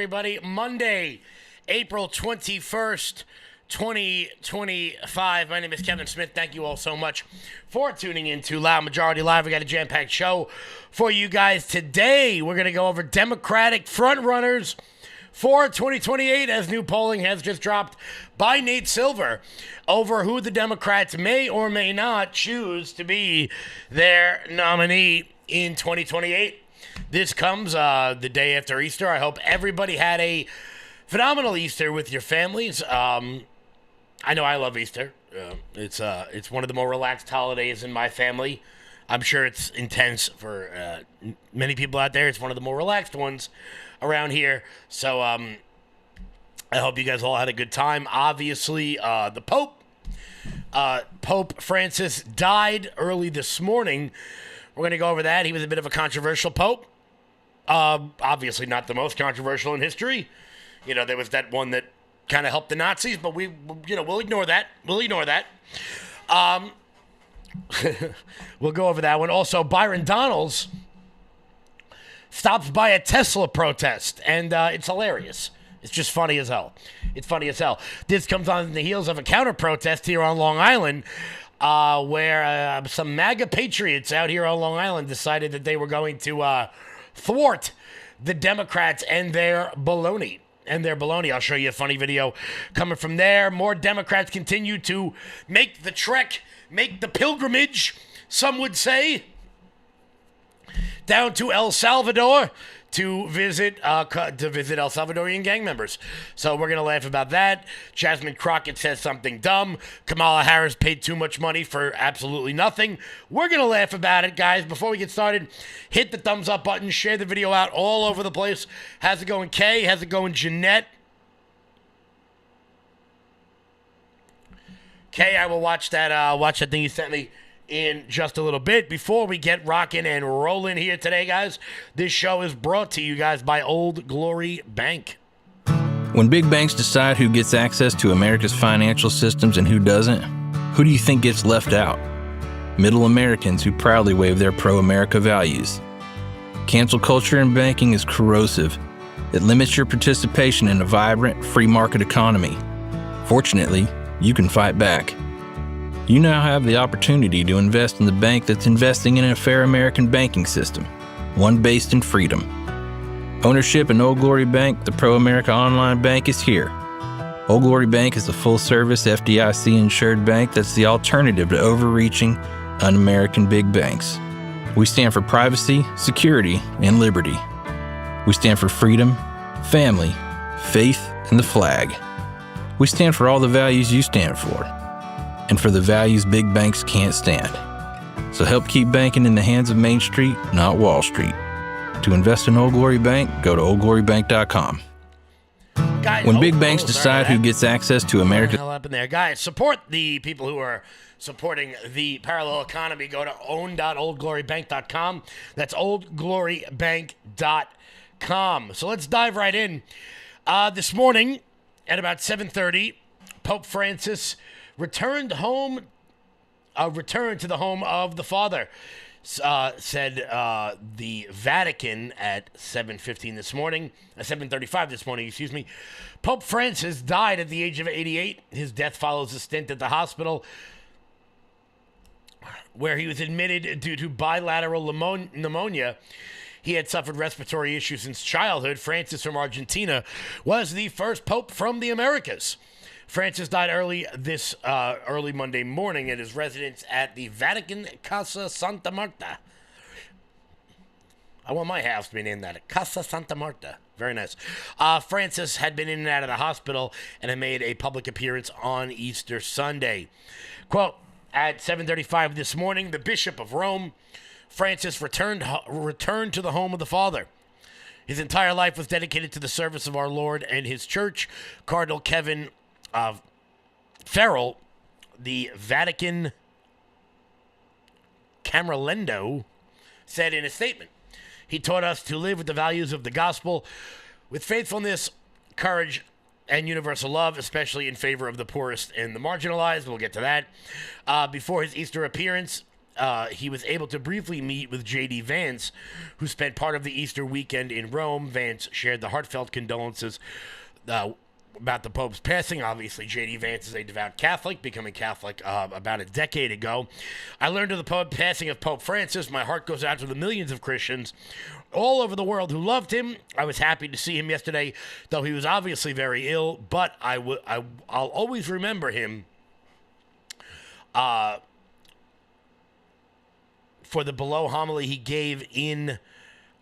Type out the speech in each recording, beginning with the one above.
everybody. Monday, April 21st, 2025. My name is Kevin Smith. Thank you all so much for tuning in to Loud Majority Live. We got a jam-packed show for you guys today. We're going to go over Democratic frontrunners for 2028 as new polling has just dropped by Nate Silver over who the Democrats may or may not choose to be their nominee in 2028. This comes the day after Easter. I hope everybody had a phenomenal Easter with your families. I know I love Easter. It's one of the more relaxed holidays in my family. I'm sure it's intense for many people out there. It's one of the more relaxed ones around here. So I hope you guys all had a good time. Obviously, the Pope Francis died early this morning. We're going to go over that. He was a bit of a controversial pope. Obviously not the most controversial in history. You know, there was that one that kind of helped the Nazis, but we'll ignore that. We'll go over that one. Also, Byron Donalds stops by a Tesla protest, and it's hilarious. It's just funny as hell. This comes on the heels of a counter-protest here on Long Island, where some MAGA patriots out here on Long Island decided that they were going to thwart the Democrats and their baloney. I'll show you a funny video coming from there. More Democrats continue to make the trek, make the pilgrimage, some would say, down to El Salvador to visit El Salvadorian gang members. So we're going to laugh about that. Jasmine Crockett says something dumb. Kamala Harris paid too much money for absolutely nothing. We're going to laugh about it, guys. Before we get started, hit the thumbs up button. Share the video out all over the place. How's it going, Kay? How's it going, Jeanette? Kay, I will watch that thing you sent me in just a little bit. Before we get rocking and rolling here today, guys, this show is brought to you guys by Old Glory Bank. When big banks decide who gets access to America's financial systems and who doesn't, who do you think gets left out? Middle Americans who proudly wave their pro-America values. Cancel culture in banking is corrosive. It limits your participation in a vibrant, free market economy. Fortunately, you can fight back. You now have the opportunity to invest in the bank that's investing in a fair American banking system, one based in freedom. Ownership in Old Glory Bank, the pro-America online bank, is here. Old Glory Bank is a full-service FDIC-insured bank that's the alternative to overreaching, un-American big banks. We stand for privacy, security, and liberty. We stand for freedom, family, faith, and the flag. We stand for all the values you stand for, and for the values big banks can't stand. So help keep banking in the hands of Main Street, not Wall Street. To invest in Old Glory Bank, go to oldglorybank.com. Guys, when big banks decide who gets access to America... What the hell happened there? Guys, support the people who are supporting the parallel economy. Go to own.oldglorybank.com. That's oldglorybank.com. So let's dive right in. This morning at about 7:30, Pope Francis returned to the home of the Father, said the Vatican at 7:35 this morning, excuse me. Pope Francis died at the age of 88. His death follows a stint at the hospital where he was admitted due to bilateral pneumonia. He had suffered respiratory issues since childhood. Francis from Argentina was the first pope from the Americas. Francis died early Monday morning at his residence at the Vatican Casa Santa Marta. I want my house to be named that. Casa Santa Marta. Very nice. Francis had been in and out of the hospital and had made a public appearance on Easter Sunday. Quote, at 7:35 this morning, the Bishop of Rome, Francis, returned to the home of the Father. His entire life was dedicated to the service of our Lord and his church. Cardinal Kevin Farrell, the Vatican Camerlendo, said in a statement, he taught us to live with the values of the gospel, with faithfulness, courage, and universal love, especially in favor of the poorest and the marginalized. We'll get to that. Before his Easter appearance he was able to briefly meet with J.D. Vance, who spent part of the Easter weekend in Rome. Vance shared the heartfelt condolences about the Pope's passing. Obviously, J.D. Vance is a devout Catholic, becoming Catholic about a decade ago. I learned of the passing of Pope Francis. My heart goes out to the millions of Christians all over the world who loved him. I was happy to see him yesterday, though he was obviously very ill, but I'll always remember him for the below homily he gave in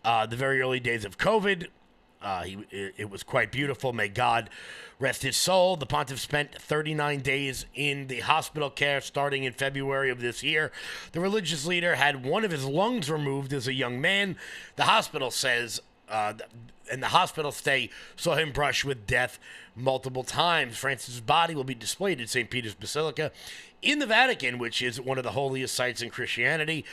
the very early days of COVID. It was quite beautiful. May God rest his soul. The pontiff spent 39 days in the hospital care starting in February of this year. The religious leader had one of his lungs removed as a young man. The hospital says, and the hospital stay saw him brush with death multiple times. Francis' body will be displayed at St. Peter's Basilica in the Vatican, which is one of the holiest sites in Christianity.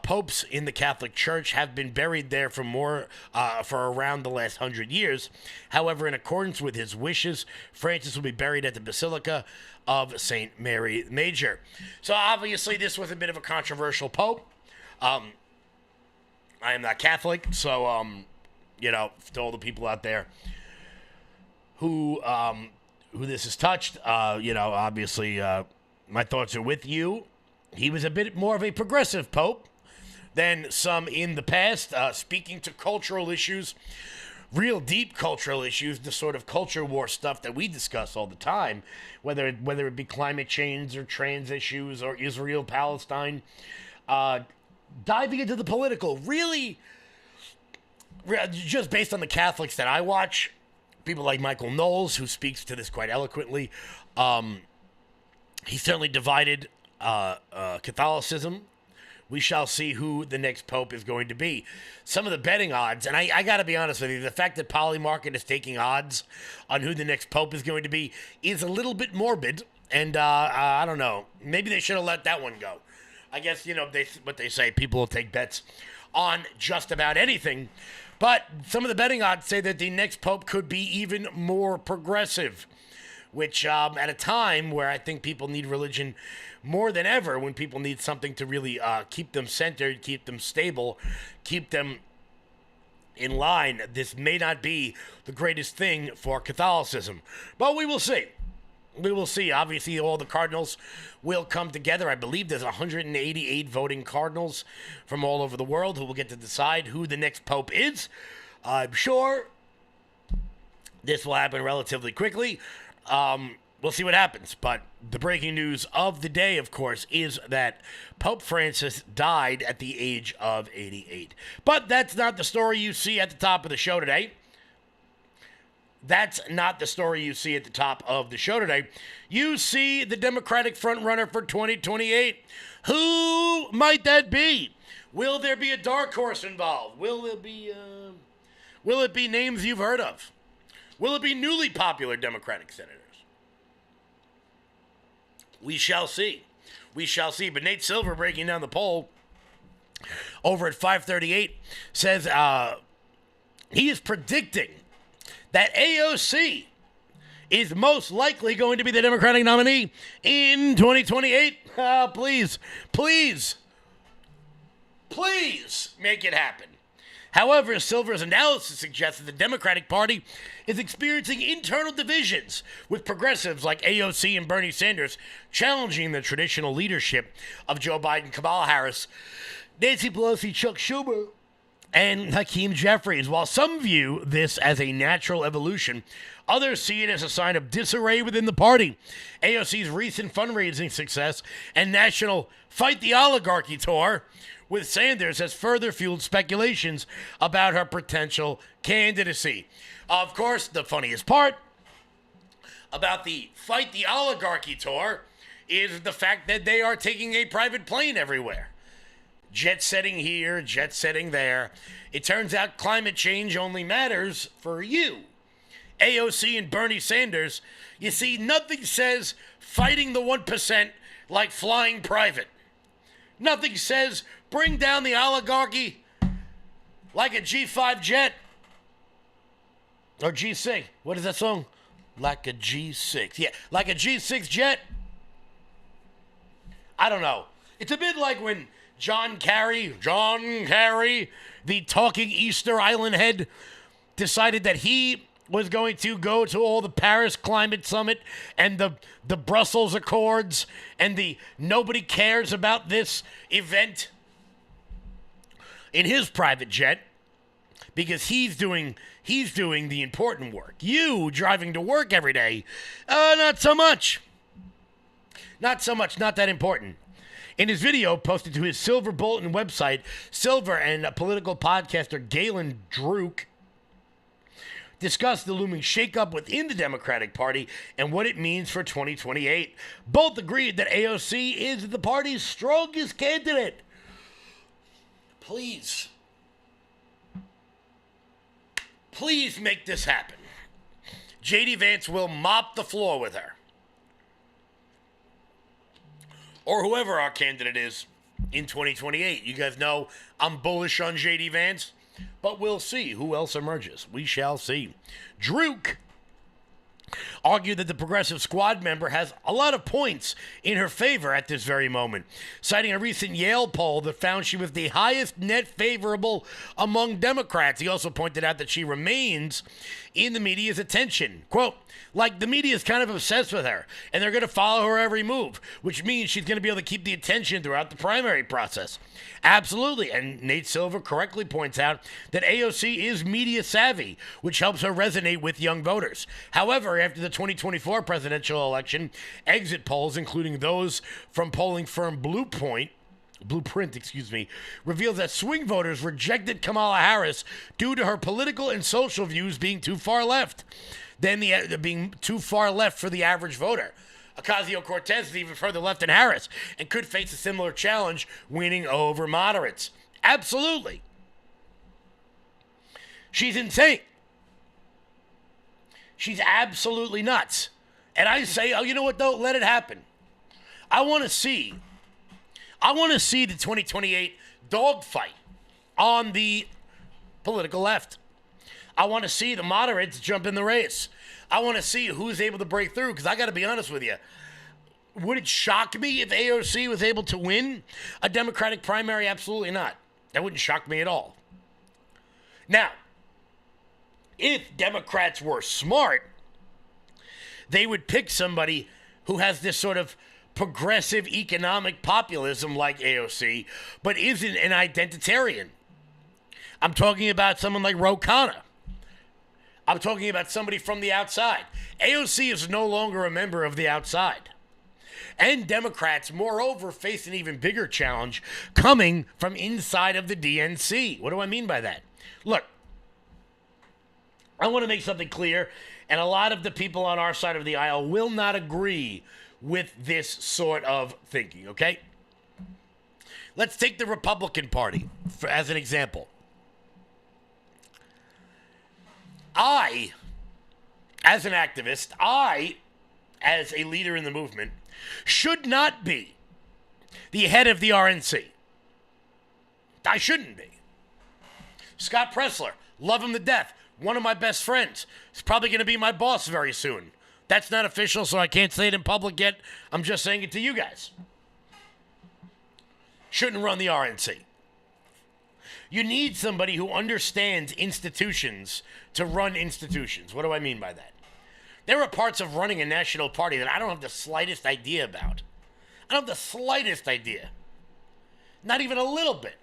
Popes in the Catholic Church have been buried there for around the last 100 years. However, in accordance with his wishes, Francis will be buried at the Basilica of St. Mary Major. So obviously this was a bit of a controversial pope. I am not Catholic, so to all the people out there who this has touched, obviously my thoughts are with you. He was a bit more of a progressive pope than some in the past, speaking to cultural issues, real deep cultural issues, the sort of culture war stuff that we discuss all the time, whether it be climate change or trans issues or Israel, Palestine, diving into the political, really, just based on the Catholics that I watch, people like Michael Knowles, who speaks to this quite eloquently. He certainly divided Catholicism. We shall see who the next pope is going to be. Some of the betting odds, and I got to be honest with you, the fact that Polymarket is taking odds on who the next pope is going to be is a little bit morbid, and I don't know. Maybe they should have let that one go. I guess, what they say, people will take bets on just about anything, but some of the betting odds say that the next pope could be even more progressive, which at a time where I think people need religion more than ever, when people need something to really keep them centered, keep them stable, keep them in line, this may not be the greatest thing for Catholicism. But we will see. We will see. Obviously, all the cardinals will come together. I believe there's 188 voting cardinals from all over the world who will get to decide who the next pope is. I'm sure this will happen relatively quickly. We'll see what happens, but the breaking news of the day, of course, is that Pope Francis died at the age of 88. But that's not the story you see at the top of the show today. That's not the story you see at the top of the show today. You see the Democratic frontrunner for 2028. Who might that be? Will there be a dark horse involved? Will it be names you've heard of? Will it be newly popular Democratic senators? We shall see. We shall see. But Nate Silver, breaking down the poll over at 538, says he is predicting that AOC is most likely going to be the Democratic nominee in 2028. Please make it happen. However, Silver's analysis suggests that the Democratic Party is experiencing internal divisions, with progressives like AOC and Bernie Sanders challenging the traditional leadership of Joe Biden, Kamala Harris, Nancy Pelosi, Chuck Schumer, and Hakeem Jeffries. While some view this as a natural evolution, others see it as a sign of disarray within the party. AOC's recent fundraising success and national Fight the Oligarchy tour with Sanders has further fueled speculations about her potential candidacy. Of course, the funniest part about the Fight the Oligarchy tour is the fact that they are taking a private plane everywhere. Jet setting here, jet setting there. It turns out climate change only matters for you. AOC and Bernie Sanders, you see, nothing says fighting the 1% like flying private. Nothing says bring down the oligarchy like a G5 jet. Or G6. What is that song? Like a G6. Yeah, like a G6 jet. I don't know. It's a bit like when John Kerry, the talking Easter Island head, decided that he was going to go to all the Paris Climate Summit and the Brussels Accords and the nobody cares about this event in his private jet because he's doing the important work. You driving to work every day, not so much. Not so much, not that important. In his video posted to his Silver Bulletin website, Silver and political podcaster Galen Druk discussed the looming shakeup within the Democratic Party and what it means for 2028. Both agreed that AOC is the party's strongest candidate. Please make this happen. J.D. Vance will mop the floor with her. Or whoever our candidate is in 2028. You guys know I'm bullish on J.D. Vance, but we'll see who else emerges. We shall see. Druk argued that the Progressive Squad member has a lot of points in her favor at this very moment, citing a recent Yale poll that found she was the highest net favorable among Democrats. He also pointed out that she remains in the media's attention. Quote, like the media is kind of obsessed with her, and they're going to follow her every move, which means she's going to be able to keep the attention throughout the primary process. Absolutely, and Nate Silver correctly points out that AOC is media savvy, which helps her resonate with young voters. However, after the 2024 presidential election, exit polls, including those from polling firm Blueprint, reveals that swing voters rejected Kamala Harris due to her political and social views being too far left being too far left for the average voter. Ocasio-Cortez is even further left than Harris and could face a similar challenge winning over moderates. Absolutely. She's insane. She's absolutely nuts. And I say, oh, you know what, though? Let it happen. I want to see the 2028 dogfight on the political left. I want to see the moderates jump in the race. I want to see who's able to break through, because I got to be honest with you. Would it shock me if AOC was able to win a Democratic primary? Absolutely not. That wouldn't shock me at all. Now, if Democrats were smart, they would pick somebody who has this sort of progressive economic populism like AOC, but isn't an identitarian. I'm talking about someone like Ro Khanna. I'm talking about somebody from the outside. AOC is no longer a member of the outside. And Democrats, moreover, face an even bigger challenge coming from inside of the DNC. What do I mean by that? Look, I want to make something clear, and a lot of the people on our side of the aisle will not agree with this sort of thinking, okay? Let's take the Republican Party as an example. I, as an activist, as a leader in the movement, should not be the head of the RNC. I shouldn't be. Scott Presler, love him to death. One of my best friends. He's probably going to be my boss very soon. That's not official, so I can't say it in public yet. I'm just saying it to you guys. Shouldn't run the RNC. You need somebody who understands institutions to run institutions. What do I mean by that? There are parts of running a national party that I don't have the slightest idea about. I don't have the slightest idea. Not even a little bit.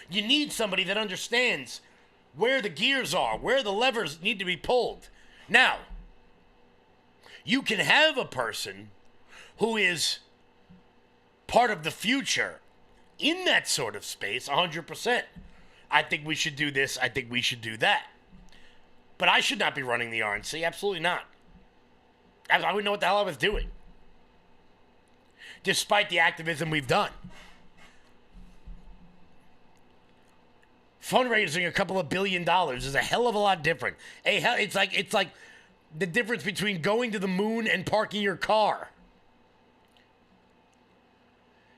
You need somebody that understands where the gears are, where the levers need to be pulled. Now, you can have a person who is part of the future in that sort of space, 100%. I think we should do this. I think we should do that. But I should not be running the RNC. Absolutely not. I wouldn't know what the hell I was doing. Despite the activism we've done. Fundraising a couple of $1 billion is a hell of a lot different. It's like the difference between going to the moon and parking your car.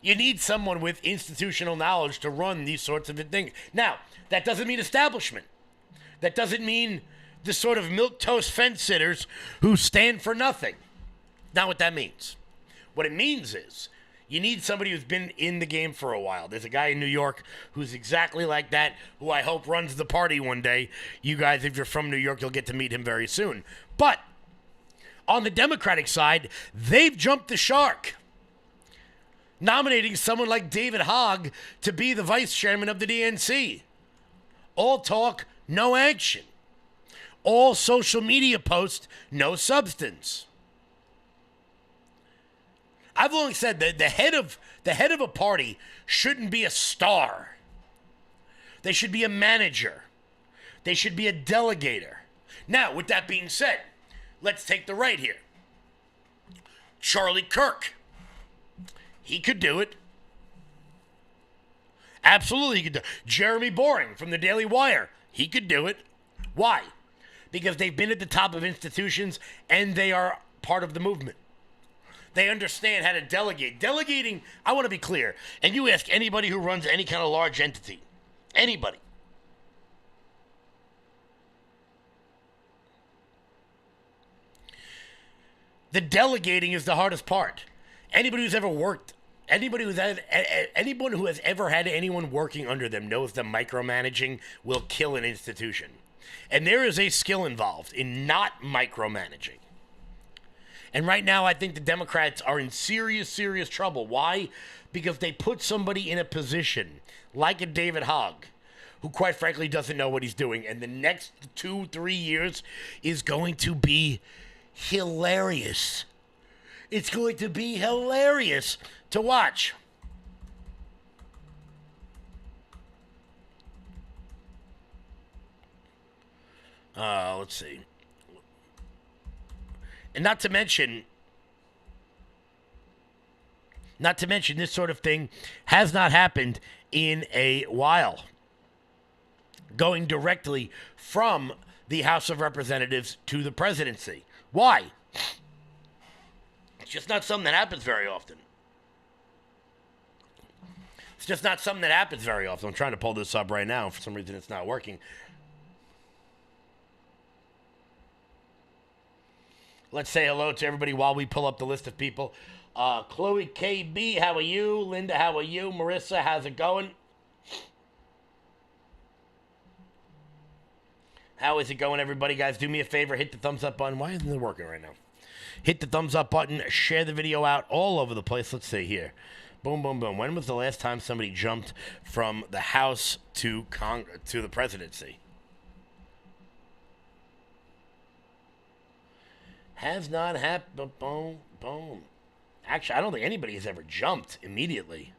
You need someone with institutional knowledge to run these sorts of things. Now, that doesn't mean establishment. That doesn't mean the sort of milquetoast fence sitters who stand for nothing. Not what that means. What it means is you need somebody who's been in the game for a while. There's a guy in New York who's exactly like that, who I hope runs the party one day. You guys, if you're from New York, you'll get to meet him very soon. But on the Democratic side, they've jumped the shark, nominating someone like David Hogg to be the vice chairman of the DNC. All talk, no action. All social media posts, no substance. I've long said that the head of a party shouldn't be a star. They should be a manager. They should be a delegator. Now, with that being said, let's take the right here. Charlie Kirk. He could do it. Absolutely, he could do it. Jeremy Boring from the Daily Wire. He could do it. Why? Because they've been at the top of institutions and they are part of the movement. They understand how to delegate. Delegating, I want to be clear, and you ask anybody who runs any kind of large entity, anybody. The delegating is the hardest part. Anybody who's ever worked, anyone who has ever had anyone working under them knows that micromanaging will kill an institution. And there is a skill involved in not micromanaging. And right now, I think the Democrats are in serious, serious trouble. Why? Because they put somebody in a position like a David Hogg, who quite frankly doesn't know what he's doing. And the next 2-3 years is going to be hilarious. It's going to be hilarious to watch. Let's see. And not to mention, this sort of thing has not happened in a while. Going directly from the House of Representatives to the presidency. Why? It's just not something that happens very often. I'm trying to pull this up right now. For some reason, it's not working. Let's say hello to everybody while we pull up the list of people. Chloe KB, how are you? Linda, how are you? Marissa, how's it going? How is it going, everybody? Guys, do me a favor. Hit the thumbs up button. Why isn't it working right now? Hit the thumbs up button. Share the video out all over the place. Let's see here. Boom, boom, boom. When was the last time somebody jumped from the House to the presidency? Has not happened. Boom, boom. Actually, I don't think anybody has ever jumped immediately.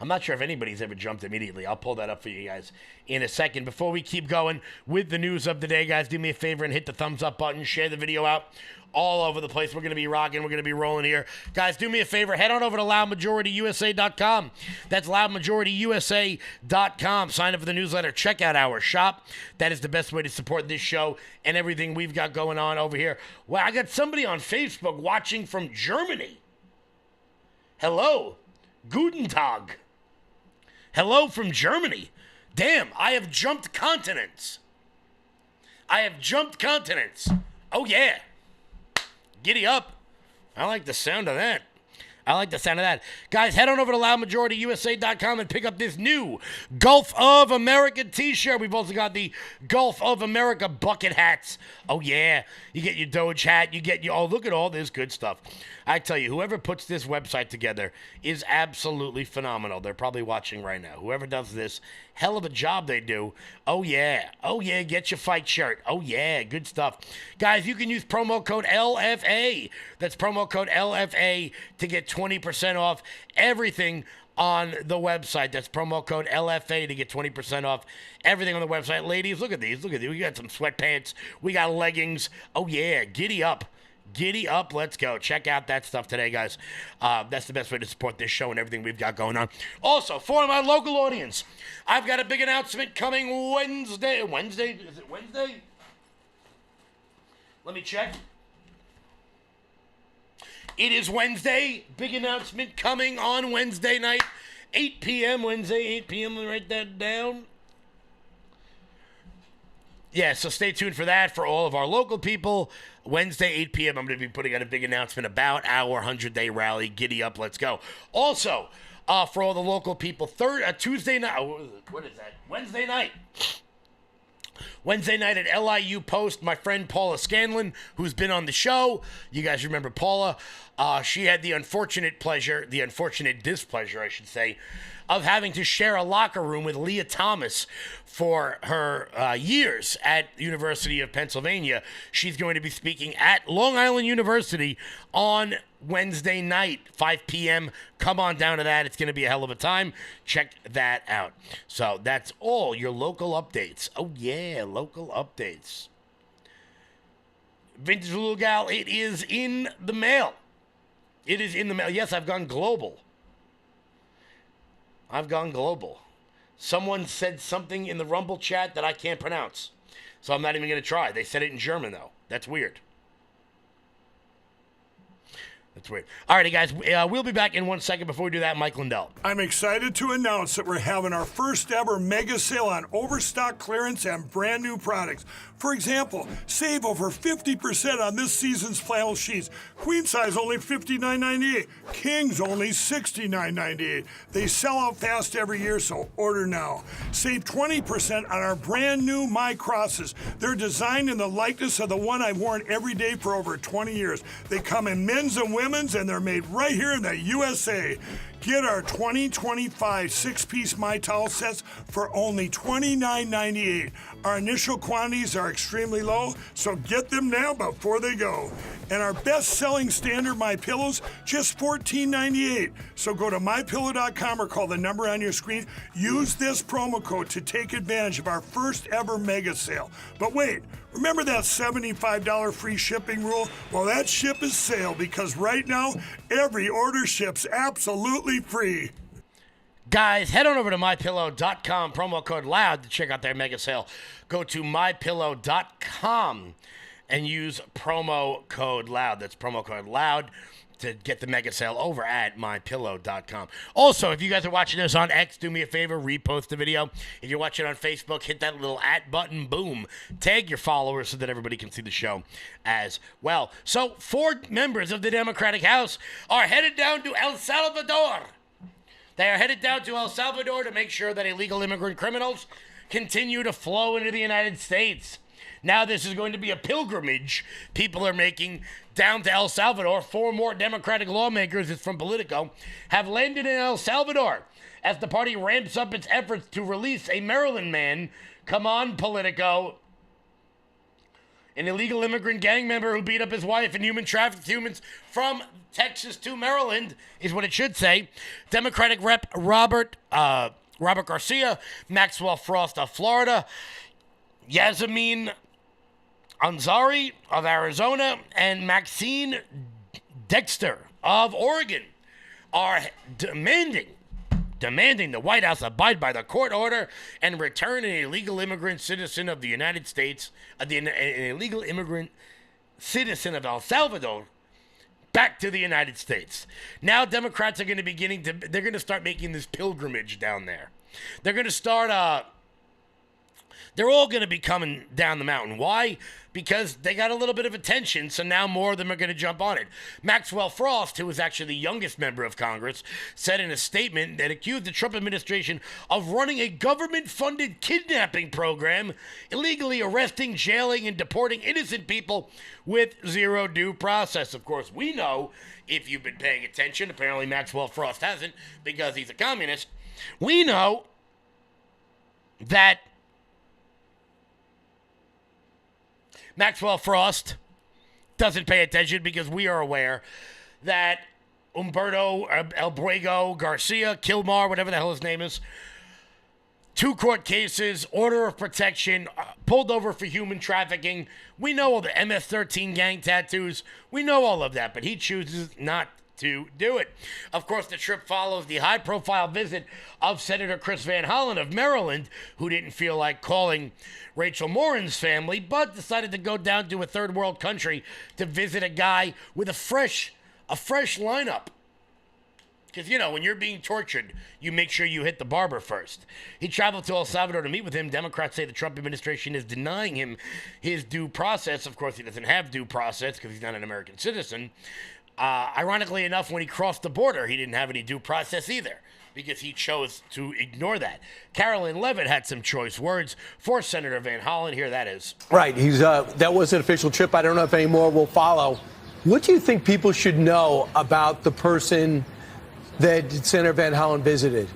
I'm not sure if anybody's ever jumped immediately. I'll pull that up for you guys in a second. Before we keep going with the news of the day, guys, do me a favor and hit the thumbs up button. Share the video out all over the place. We're going to be rocking. We're going to be rolling here. Guys, do me a favor. Head on over to loudmajorityusa.com. That's loudmajorityusa.com. Sign up for the newsletter. Check out our shop. That is the best way to support this show and everything we've got going on over here. Well, I got somebody on Facebook watching from Germany. Hello. Guten Tag. Hello from Germany. Damn, I have jumped continents. Oh, yeah. Giddy up. I like the sound of that. Guys, head on over to loudmajorityusa.com and pick up this new Gulf of America t-shirt. We've also got the Gulf of America bucket hats. Oh, yeah. You get your Doge hat. You get your... Oh, look at all this good stuff. I tell you, whoever puts this website together is absolutely phenomenal. They're probably watching right now. Whoever does this, hell of a job they do. Oh, yeah. Get your fight shirt. Oh, yeah. Good stuff. Guys, you can use promo code LFA. That's promo code LFA to get 20% off everything on the website. That's promo code LFA to get 20% off everything on the website. Ladies, look at these. We got some sweatpants. We got leggings. Oh, yeah. Giddy up. Let's go. Check out that stuff today, guys. That's the best way to support this show and everything we've got going on. Also, for my local audience, I've got a big announcement coming Wednesday. Is it Wednesday? Let me check. It is Wednesday. Big announcement coming on Wednesday night, 8 p.m. Wednesday, 8 p.m. Write that down. Yeah, so stay tuned for that for all of our local people. Wednesday, 8 p.m., I'm going to be putting out a big announcement about our 100-day rally. Giddy up, let's go. Also, for all the local people, Tuesday night, what is that? Wednesday night. Wednesday night at LIU Post, my friend Paula Scanlon, who's been on the show. You guys remember Paula. She had the unfortunate displeasure, I should say, of having to share a locker room with Leah Thomas for her years at University of Pennsylvania. She's going to be speaking at Long Island University on Wednesday night, 5 p.m. Come on down to that. It's going to be a hell of a time. Check that out. So that's all your local updates. Oh, yeah, local updates. Vintage Little Gal, it is in the mail. It is in the mail. Yes, I've gone global. Someone said something in the Rumble chat that I can't pronounce. So I'm not even going to try. They said it in German, though. That's weird. All righty, guys. We'll be back in 1 second. Before we do that, Mike Lindell. I'm excited to announce that we're having our first ever mega sale on overstock clearance and brand new products. For example, save over 50% on this season's flannel sheets. Queen size only $59.98. Kings only $69.98. They sell out fast every year, so order now. Save 20% on our brand new My Crosses. They're designed in the likeness of the one I've worn every day for over 20 years. They come in men's and women's, and they're made right here in the USA. Get our 2025 six-piece My Towel sets for only $29.98. Our initial quantities are extremely low, so get them now before they go. And our best-selling standard My Pillows, just $14.98. So go to MyPillow.com or call the number on your screen. Use this promo code to take advantage of our first ever mega sale. But wait, remember that $75 free shipping rule? Well, that ship is sailed because right now, every order ships absolutely free. Guys, head on over to MyPillow.com, promo code LOUD to check out their mega sale. Go to MyPillow.com and use promo code LOUD. That's promo code LOUD to get the mega sale over at MyPillow.com. Also, if you guys are watching this on X, do me a favor, repost the video. If you're watching on Facebook, hit that little @ button, boom. Tag your followers so that everybody can see the show as well. So, 4 members of the Democratic House are headed down to El Salvador. They are headed down to El Salvador to make sure that illegal immigrant criminals continue to flow into the United States. Now this is going to be a pilgrimage people are making down to El Salvador. 4 more Democratic lawmakers, it's from Politico, have landed in El Salvador as the party ramps up its efforts to release a Maryland man. Come on, Politico. An illegal immigrant gang member who beat up his wife and human trafficked humans from Texas to Maryland is what it should say. Democratic Rep. Robert Garcia, Maxwell Frost of Florida, Yasmin Ansari of Arizona, and Maxine Dexter of Oregon are demanding the White House abide by the court order and return an illegal immigrant citizen of the United States, an illegal immigrant citizen of El Salvador, back to the United States. Now Democrats are going to they're going to start making this pilgrimage down there. They're going to start, they're all going to be coming down the mountain. Why? Because they got a little bit of attention, so now more of them are going to jump on it. Maxwell Frost, who is actually the youngest member of Congress, said in a statement that accused the Trump administration of running a government-funded kidnapping program, illegally arresting, jailing, and deporting innocent people with zero due process. Of course, we know, if you've been paying attention, apparently Maxwell Frost hasn't because he's a communist, we know that Maxwell Frost doesn't pay attention because we are aware that Humberto Albrego Garcia, Kilmar, whatever the hell his name is, 2 court cases, order of protection, pulled over for human trafficking. We know all the MS-13 gang tattoos. We know all of that, but he chooses not to do it. Of course, the trip follows the high-profile visit of Senator Chris Van Hollen of Maryland, who didn't feel like calling Rachel Morin's family, but decided to go down to a third world country to visit a guy with a fresh lineup. Because, when you're being tortured, you make sure you hit the barber first. He traveled to El Salvador to meet with him. Democrats say the Trump administration is denying him his due process. Of course, he doesn't have due process because he's not an American citizen. Ironically enough, when he crossed the border, he didn't have any due process either because he chose to ignore that. Carolyn Levitt had some choice words for Senator Van Hollen. Here that is. Right. That was an official trip. I don't know if any more will follow. What do you think people should know about the person that Senator Van Hollen visited?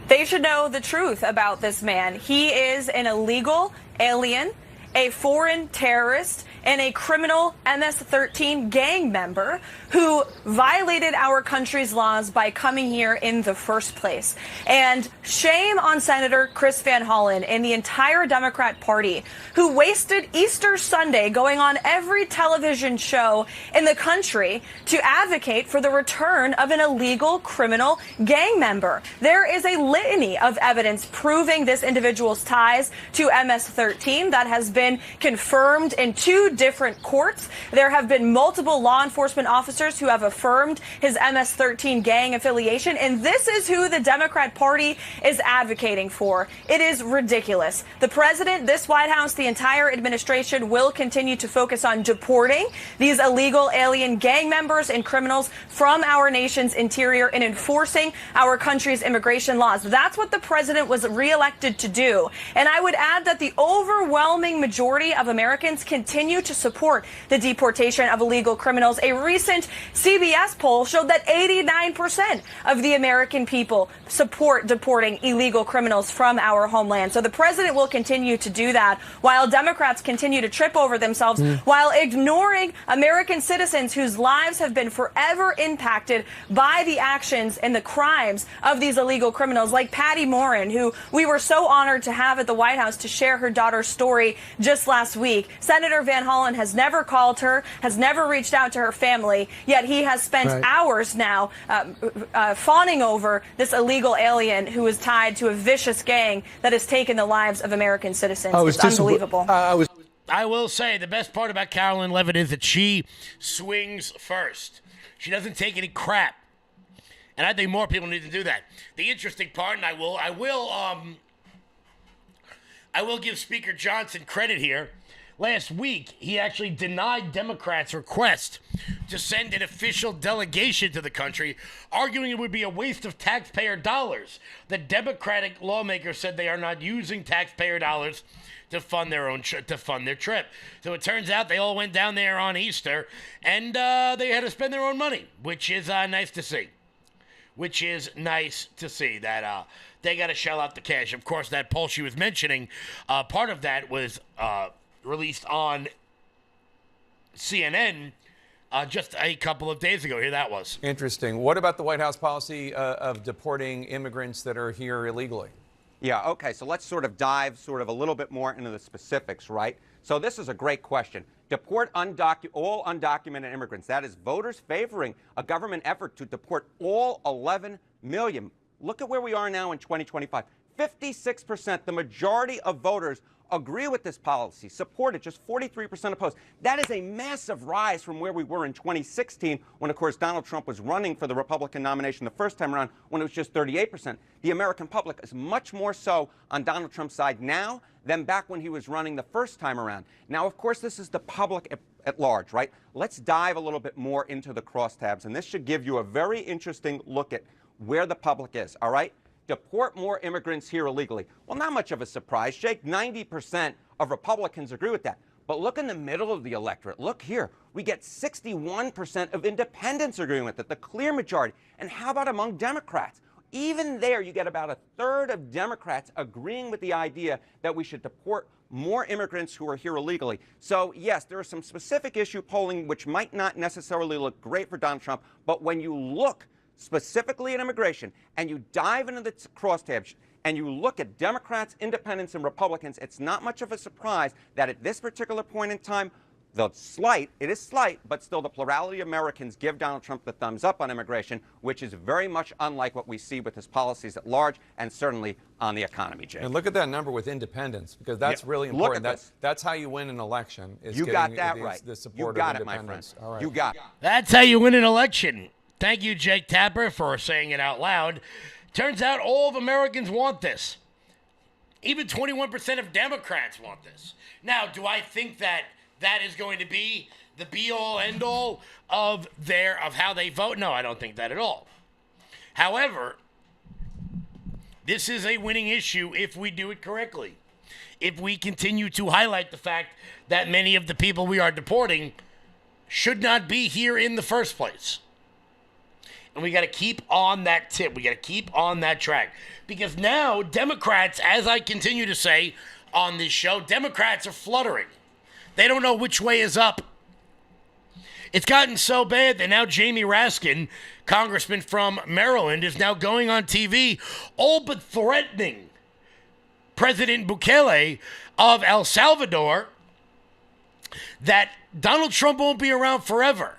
They should know the truth about this man. He is an illegal alien, a foreign terrorist, and a criminal MS-13 gang member who violated our country's laws by coming here in the first place. And shame on Senator Chris Van Hollen and the entire Democrat Party, who wasted Easter Sunday going on every television show in the country to advocate for the return of an illegal criminal gang member. There is a litany of evidence proving this individual's ties to MS-13 that has been confirmed in 2 different courts. There have been multiple law enforcement officers who have affirmed his MS-13 gang affiliation, and this is who the Democrat Party is advocating for. It is ridiculous. The president, this White House, the entire administration will continue to focus on deporting these illegal alien gang members and criminals from our nation's interior and enforcing our country's immigration laws. That's what the president was reelected to do. And I would add that the overwhelming majority of Americans continue to support the deportation of illegal criminals. A recent CBS poll showed that 89% of the American people support deporting illegal criminals from our homeland. So the president will continue to do that while Democrats continue to trip over themselves, while ignoring American citizens whose lives have been forever impacted by the actions and the crimes of these illegal criminals, like Patty Morin, who we were so honored to have at the White House to share her daughter's story just last week. Senator Van Hollen has never called her, has never reached out to her family, yet he has spent hours now fawning over this illegal alien who is tied to a vicious gang that has taken the lives of American citizens. It's unbelievable. I will say the best part about Carolyn Levitt is that she swings first. She doesn't take any crap. And I think more people need to do that. The interesting part, and I will give Speaker Johnson credit here. Last week, he actually denied Democrats' request to send an official delegation to the country, arguing it would be a waste of taxpayer dollars. The Democratic lawmakers said they are not using taxpayer dollars to fund their trip. So it turns out they all went down there on Easter, and they had to spend their own money, which is nice to see. That they got to shell out the cash. Of course, that poll she was mentioning, part of that was released on CNN just a couple of days ago. Here that was. Interesting. What about the White House policy of deporting immigrants that are here illegally? Yeah, okay, so let's dive a little bit more into the specifics, right? So this is a great question. Deport all undocumented immigrants. That is voters favoring a government effort to deport all 11 million. Look at where we are now in 2025. 56%, the majority of voters agree with this policy, support it, just 43% opposed. That is a massive rise from where we were in 2016 when, of course, Donald Trump was running for the Republican nomination the first time around when it was just 38%. The American public is much more so on Donald Trump's side now than back when he was running the first time around. Now, of course, this is the public at large, right? Let's dive a little bit more into the crosstabs, and this should give you a very interesting look at where the public is, all right? Deport more immigrants here illegally. Well, not much of a surprise, Jake. 90% of Republicans agree with that. But look in the middle of the electorate. Look here. We get 61% of independents agreeing with it, the clear majority. And how about among Democrats? Even there, you get about a third of Democrats agreeing with the idea that we should deport more immigrants who are here illegally. So, yes, there is some specific issue polling which might not necessarily look great for Donald Trump, but when you look specifically at immigration, and you dive into the crosstabs, and you look at Democrats, independents, and Republicans, it's not much of a surprise that at this particular point in time, it is slight, but still the plurality of Americans give Donald Trump the thumbs up on immigration, which is very much unlike what we see with his policies at large, and certainly on the economy, Jay. And look at that number with independents, because that's really important. That's how you win an election. Is you got that right. The support you got of it, my friend. All right. You got it. That's how you win an election. Thank you, Jake Tapper, for saying it out loud. Turns out all of Americans want this. Even 21% of Democrats want this. Now, do I think that that is going to be the be-all, end-all of how they vote? No, I don't think that at all. However, this is a winning issue if we do it correctly. If we continue to highlight the fact that many of the people we are deporting should not be here in the first place. And we got to keep on that tip. We got to keep on that track. Because now Democrats, as I continue to say on this show, Democrats are fluttering. They don't know which way is up. It's gotten so bad that now Jamie Raskin, congressman from Maryland, is now going on TV all but threatening President Bukele of El Salvador that Donald Trump won't be around forever.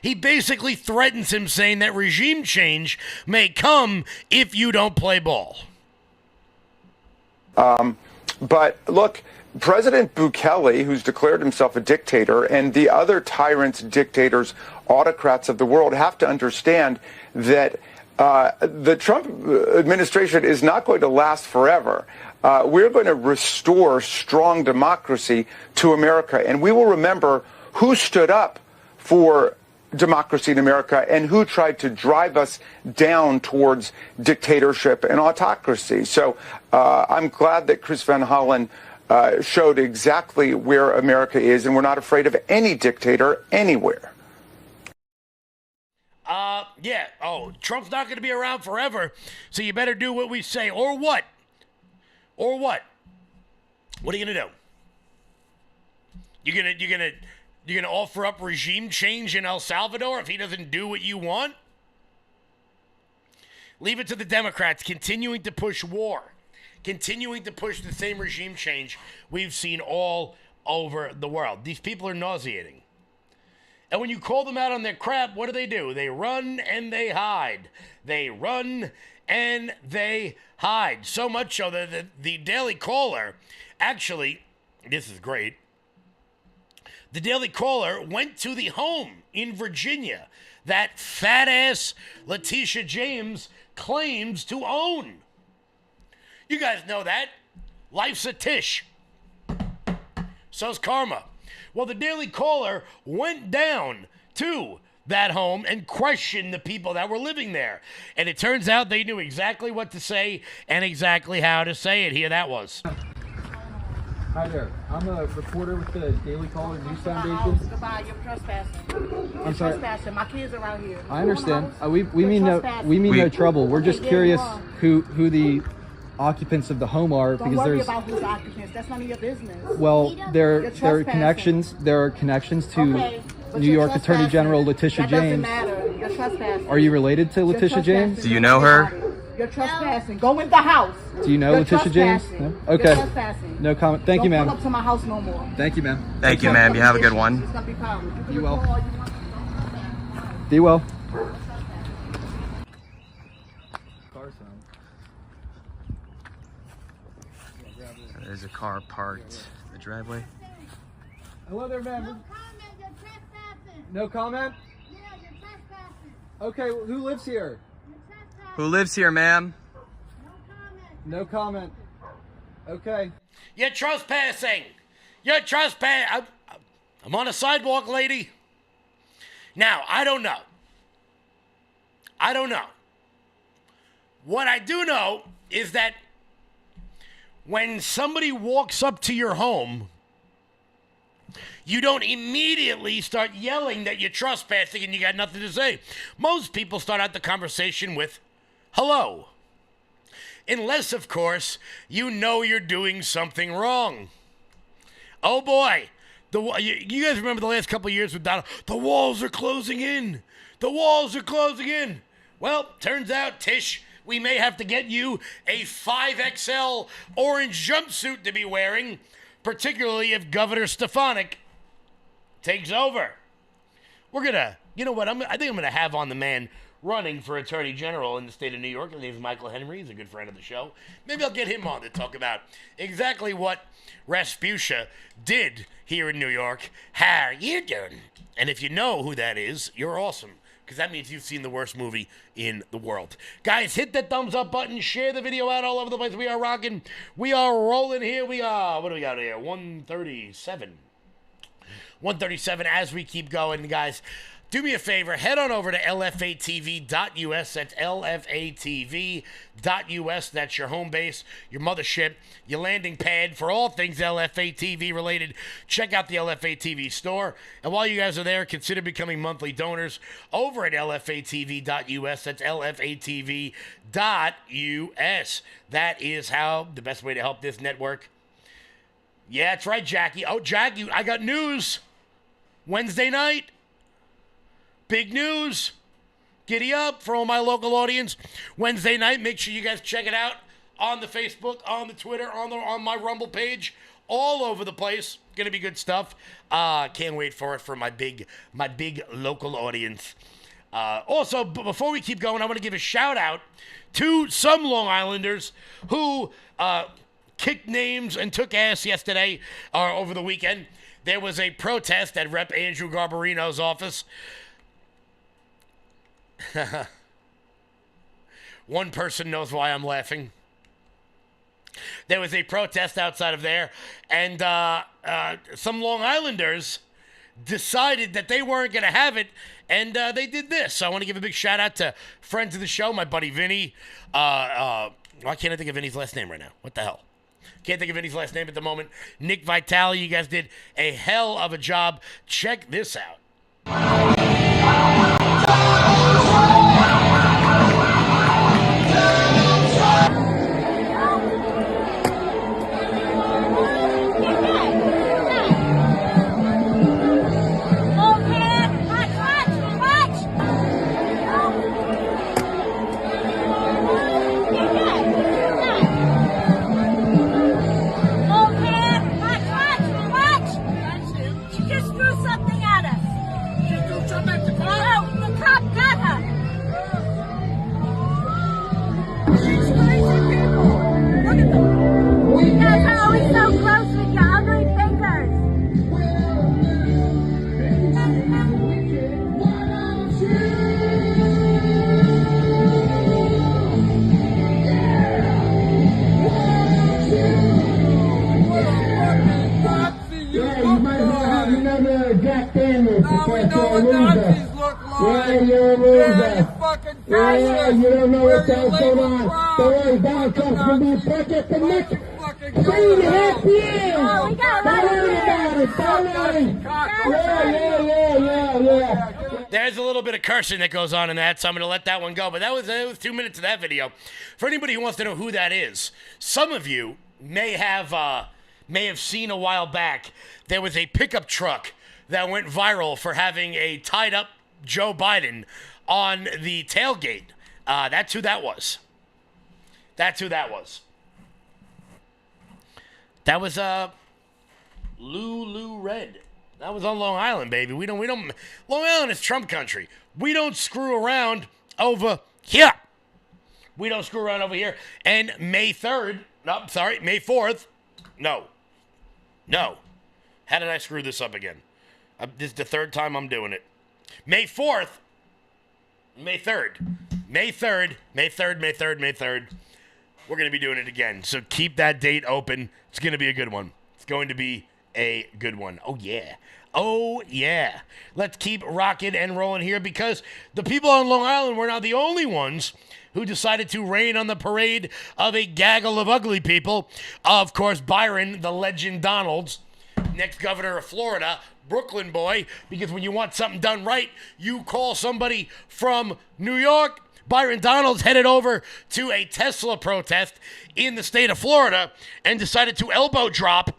He basically threatens him, saying that regime change may come if you don't play ball. But look, President Bukele, who's declared himself a dictator, and the other tyrants, dictators, autocrats of the world have to understand that the Trump administration is not going to last forever. We're going to restore strong democracy to America, and we will remember who stood up for democracy in America and who tried to drive us down towards dictatorship and autocracy. So I'm glad that Chris Van Hollen showed exactly where America is, and we're not afraid of any dictator anywhere. Yeah. Oh, Trump's not going to be around forever, so you better do what we say. Or what? Or what? What are you going to do? You're gonna offer up regime change in El Salvador if he doesn't do what you want? Leave it to the Democrats continuing to push war, continuing to push the same regime change we've seen all over the world. These people are nauseating. And when you call them out on their crap, what do? They run and they hide. They run and they hide. So much so that the Daily Caller, actually, this is great, the Daily Caller went to the home in Virginia that fat-ass Letitia James claims to own. You guys know that. Life's a tish. So's karma. Well, the Daily Caller went down to that home and questioned the people that were living there. And it turns out they knew exactly what to say and exactly how to say it. Here that was. Hi there. I'm a reporter with the Daily Caller News Foundation. Goodbye. You're trespassing. I'm sorry. Trespassing. My kids are out here. I understand. We mean no trouble. We're just curious who the occupants of the home are, Don't because worry there's about who's occupants. That's none of your business. well there are trespassing. connections to Okay, but New you're York Attorney trespassing. General Letitia That doesn't James. matter. You're trespassing. Are you related to You're Letitia James? trespassing. Do you know her? You're trespassing. Go in the house. Do you know You're Letitia James? trespassing. No? Okay. You're trespassing. No comment. Thank you, Don't ma'am. come up to my house no more. Thank you, ma'am. Thank you, ma'am. You have a good one. It's gonna be problem. You will. Call, you want- Be well. There's a car parked in the driveway. Hello there, ma'am. No comment, you're trespassing. No comment? Yeah, you're trespassing. Okay, well, who lives here? You're trespassing. Who lives here, ma'am? No comment. No comment. Okay. You're trespassing. You're trespassing. I'm on a sidewalk, lady. Now, I don't know. What I do know is that when somebody walks up to your home, you don't immediately start yelling that you're trespassing and you got nothing to say. Most people start out the conversation with, hello. Unless, of course, you know you're doing something wrong. Oh, boy. You guys remember the last couple of years with Donald? The walls are closing in. The walls are closing in. Well, turns out, Tish, we may have to get you a 5XL orange jumpsuit to be wearing, particularly if Governor Stefanik takes over. We're going to, you know what, I think I'm going to have on the man running for Attorney General in the state of New York. His name is Michael Henry. He's a good friend of the show. Maybe I'll get him on to talk about exactly what Rasputia did here in New York. How you doing? And if you know who that is, you're awesome. because that means you've seen the worst movie in the world. Guys, hit that thumbs up button. Share the video out all over the place. We are rocking. We are rolling here. We are, what do we got here? 137. 137 as we keep going, guys. Do me a favor, head on over to lfatv.us. That's lfatv.us. That's your home base, your mothership, your landing pad for all things LFA-TV related. Check out the LFA-TV store. And while you guys are there, consider becoming monthly donors over at lfatv.us. That's lfatv.us. That is how the best way to help this network. Yeah, that's right, Jackie. Oh, Jackie, I got news. Wednesday night. Big news. Giddy up for all my local audience. Wednesday night, make sure you guys check it out on the Facebook, on the Twitter, on my Rumble page, all over the place. Gonna be good stuff. Can't wait for it for my big local audience. Also, before we keep going, I want to give a shout out to some Long Islanders who kicked names and took ass yesterday or over the weekend. There was a protest at Rep. Andrew Garbarino's office. One person knows why I'm laughing. There was a protest outside of there, and some Long Islanders decided that they weren't going to have it, and they did this. So I want to give a big shout out to friends of the show, my buddy Vinny. Why can't I think of Vinny's last name right now? What the hell? Can't think of Vinny's last name at the moment. Nick Vitale, you guys did a hell of a job. Check this out. There's a little bit of cursing that goes on in that, so I'm going to let that one go. But that was 2 minutes of that video. For anybody who wants to know who that is, some of you may have seen a while back, there was a pickup truck that went viral for having a tied-up Joe Biden on the tailgate. That's who that was. That's who that was. That was Lulu Red. That was on Long Island, baby. We don't. Long Island is Trump country. We don't screw around over here. We don't screw around over here. And May 4th. No. How did I screw this up again? This is the third time I'm doing it. May 3rd. May 3rd. We're going to be doing it again. So keep that date open. It's going to be a good one. It's going to be a good one. Oh, yeah. Let's keep rocking and rolling here because the people on Long Island were not the only ones who decided to rain on the parade of a gaggle of ugly people. Of course, Byron, the legend Donalds, next governor of Florida, Brooklyn boy, because when you want something done right, you call somebody from New York. Byron Donalds headed over to a Tesla protest in the state of Florida and decided to elbow drop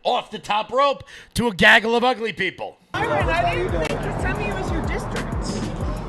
off the top rope to a gaggle of ugly people. Byron, I didn't think just tell me it was your district.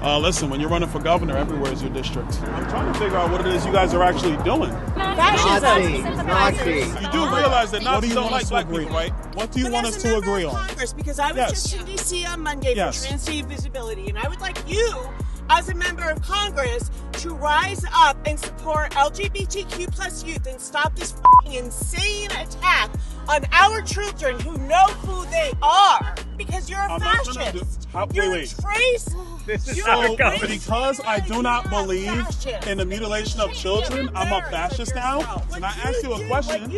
Listen, when you're running for governor, everywhere is your district. I'm trying to figure out what it is you guys are actually doing. Nazi. You do realize that Nazis don't like black people, right? What do you want us to agree on? Congress, because I was just in D.C. on Monday for Trans Visibility, and I would like you, as a member of Congress, to rise up and support LGBTQ plus youth and stop this insane attack on our children who know who they are. because you're a I'm not gonna fascist. You're a trace. So, because I do not believe in the mutilation of children, I'm a fascist now. And I asked you a question.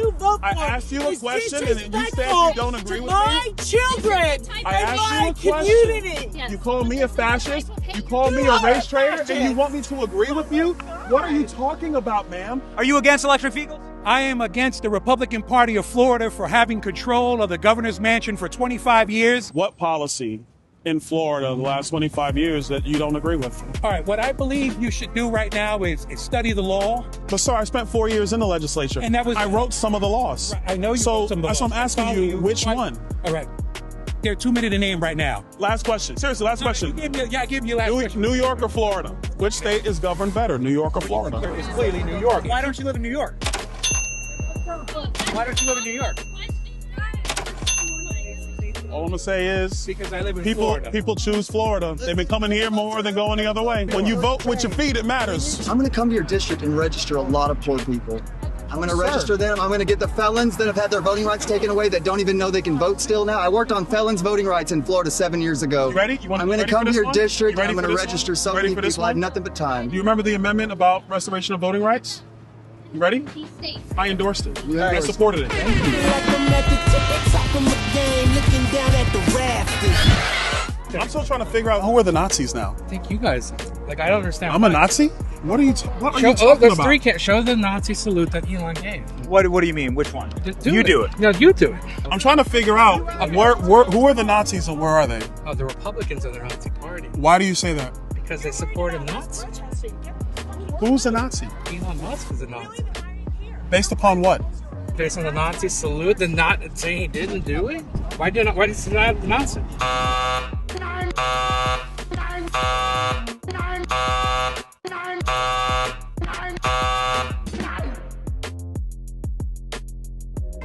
I asked you a question, and then you said you don't agree with me. My children I and asked my you a community. question. You call me a fascist. You call me a race traitor, and you want me to agree with you? What are you talking about, ma'am? Are you against electric vehicles? I am against the Republican Party of Florida for having control of the governor's mansion for 25 years. What policy in Florida the last 25 years that you don't agree with? All right, what I believe you should do right now is study the law. But sir, I spent 4 years in the legislature. And that was I wrote some of the laws. I know you wrote some of the laws. So I'm asking you, which one? All right. There are too many to name right now. Last question. Seriously, last question. Give me your last question. New York or Florida? Which state is governed better, New York or Florida? It's clearly New York. Why don't you live in New York? Why don't you live in New York? All I'm gonna say is because I live in Florida. People choose Florida. They've been coming here more than going the other way. When you vote with your feet, it matters. I'm going to come to your district and register a lot of poor people. I'm going to register them. I'm going to get the felons that have had their voting rights taken away that don't even know they can vote still now. I worked on felons' voting rights in Florida 7 years ago. You ready? I'm going to come to your district. I'm going to register so many people. I have nothing but time. Do you remember the amendment about restoration of voting rights? You ready? I endorsed it. I supported it. I'm still trying to figure out who are the Nazis now. I think you guys, I don't understand. I'm a Nazi? What are you talking about? Show the Nazi salute that Elon gave. What do you mean? Which one? Do it. No, you do it. I'm trying to figure out who are the Nazis and where are they? Oh, the Republicans are the Nazi party. Why do you say that? Because they support a Nazi. Who's a Nazi? Elon Musk is a Nazi. Based upon what? Based on the Nazi salute, the not saying he didn't do it. Why did he not the Nazi?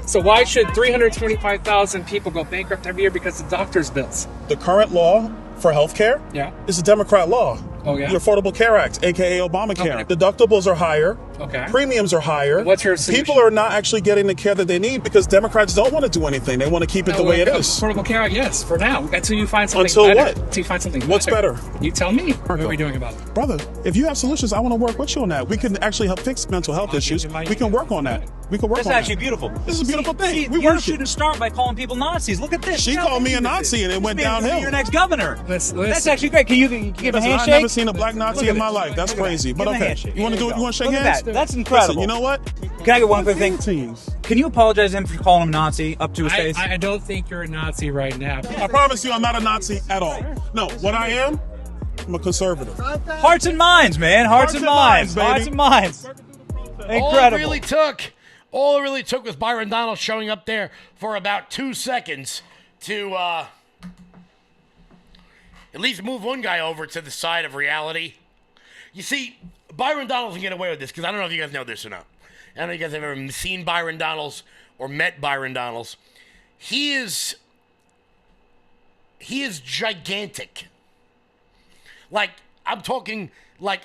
So why should 325,000 people go bankrupt every year because of doctor's bills? The current law for healthcare is a Democrat law. Oh, yeah? The Affordable Care Act, aka Obamacare. Okay. Deductibles are higher. Okay. Premiums are higher. What's your solution? People are not actually getting the care that they need because Democrats don't want to do anything. They want to keep it the way it is. Affordable Care Act, yes, for now. Until you find something Until better. what? Until you find something What's better? You tell me. What are we doing about it? Brother, if you have solutions, I want to work with you on that. We can actually help fix mental health issues. We can work on that. We can work on that. That's actually beautiful. This is a beautiful thing. You shouldn't start by calling people Nazis. Look at this. She called me a Nazi and it went downhill. You're next governor. That's actually great. Can you give a handshake? I've never seen a black Nazi in my life. That's crazy. But okay. You want to do it? You want to shake hands? That's incredible. Listen, you know what? Can I get one quick thing? Can you apologize to him for calling him Nazi up to his face? I don't think you're a Nazi right now. I promise you I'm not a Nazi at all. No, what I am, I'm a conservative. Hearts and minds, man. Hearts and minds. Baby. Hearts and minds. Incredible. All it really took was Byron Donalds showing up there for about 2 seconds to at least move one guy over to the side of reality. You see, Byron Donalds can get away with this because I don't know if you guys know this or not. I don't know if you guys have ever seen Byron Donalds or met Byron Donalds. He is gigantic. Like, I'm talking like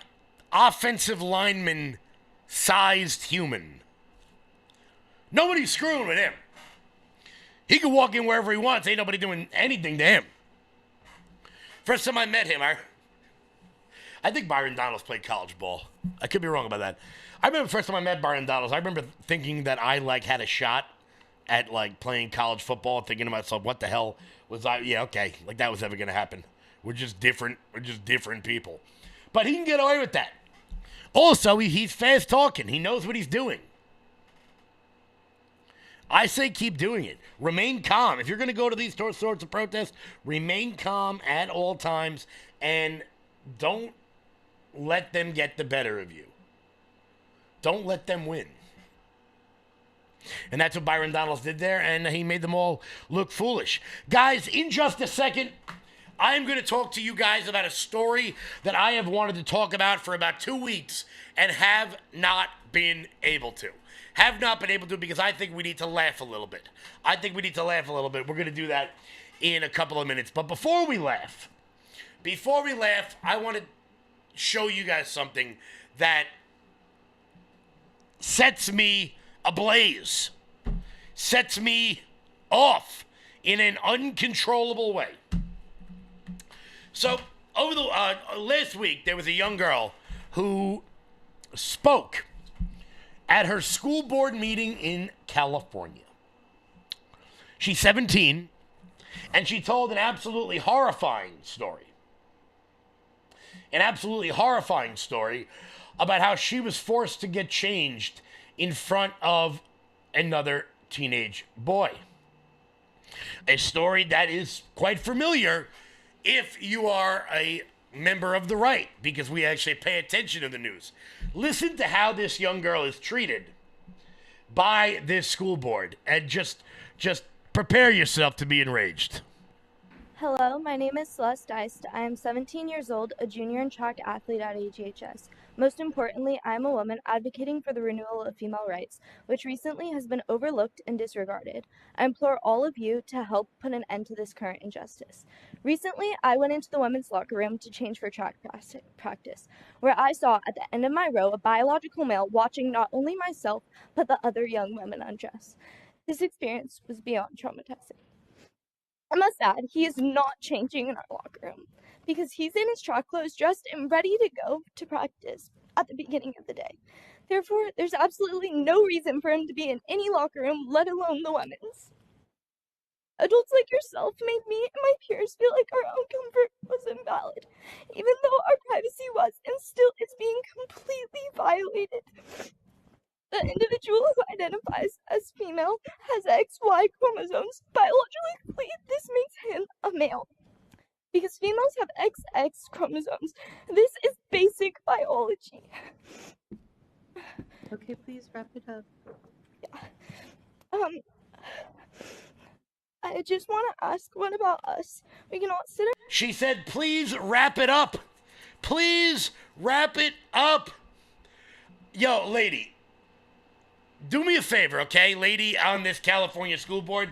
offensive lineman sized human. Nobody's screwing with him. He can walk in wherever he wants. Ain't nobody doing anything to him. First time I met him, I think Byron Donalds played college ball. I could be wrong about that. I remember the first time I met Byron Donalds, I remember thinking that I had a shot at playing college football, thinking to myself, what the hell was I? Yeah, okay, that was ever going to happen. We're just different people. But he can get away with that. Also, he's fast talking. He knows what he's doing. I say keep doing it. Remain calm. If you're going to go to these sorts of protests, remain calm at all times and don't let them get the better of you. Don't let them win. And that's what Byron Donalds did there, and he made them all look foolish. Guys, in just a second, I am going to talk to you guys about a story that I have wanted to talk about for about 2 weeks and have not been able to. Have not been able to because I think we need to laugh a little bit. We're going to do that in a couple of minutes. But before we laugh, I want to show you guys something that sets me ablaze, sets me off in an uncontrollable way. So, over the last week, there was a young girl who spoke at her school board meeting in California. She's 17, and she told an absolutely horrifying story. An absolutely horrifying story about how she was forced to get changed in front of another teenage boy. A story that is quite familiar if you are a member of the right, because we actually pay attention to the news. Listen to how this young girl is treated by this school board, and just prepare yourself to be enraged. Hello, my name is Celeste Deist. I am 17 years old, a junior and track athlete at HHS. Most importantly, I am a woman advocating for the renewal of female rights, which recently has been overlooked and disregarded. I implore all of you to help put an end to this current injustice. Recently, I went into the women's locker room to change for track practice, where I saw at the end of my row a biological male watching not only myself, but the other young women undress. This experience was beyond traumatizing. I must add, he is not changing in our locker room because he's in his track clothes, dressed and ready to go to practice at the beginning of the day. Therefore, there's absolutely no reason for him to be in any locker room, let alone the women's. Adults like yourself made me and my peers feel like our own comfort was invalid, even though our privacy was and still is being completely violated. The individual who identifies as female has XY chromosomes. Biologically, this makes him a male. Because females have XX chromosomes. This is basic biology. Okay, please wrap it up. Yeah. I just want to ask, what about us? We can all sit. She said, please wrap it up. Please wrap it up. Yo, lady. Do me a favor, okay, lady on this California school board?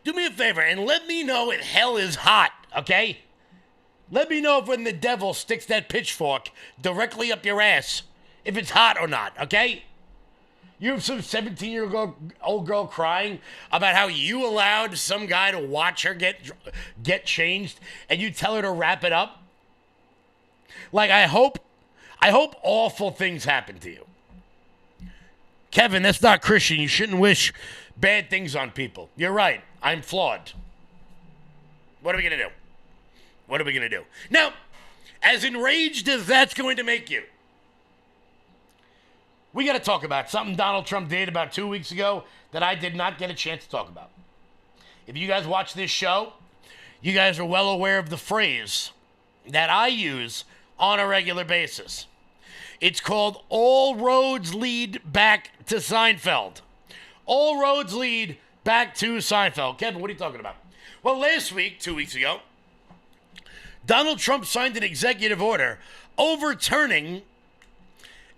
Do me a favor and let me know if hell is hot, okay? Let me know if when the devil sticks that pitchfork directly up your ass, if it's hot or not, okay? You have some 17-year-old girl crying about how you allowed some guy to watch her get changed, and you tell her to wrap it up? Like, I hope awful things happen to you. Kevin, that's not Christian. You shouldn't wish bad things on people. You're right. I'm flawed. What are we going to do? What are we going to do? Now, as enraged as that's going to make you, we got to talk about something Donald Trump did about 2 weeks ago that I did not get a chance to talk about. If you guys watch this show, you guys are well aware of the phrase that I use on a regular basis. It's called All Roads Lead Back to Seinfeld. All roads lead back to Seinfeld. Kevin, what are you talking about? Well, last week, 2 weeks ago, Donald Trump signed an executive order overturning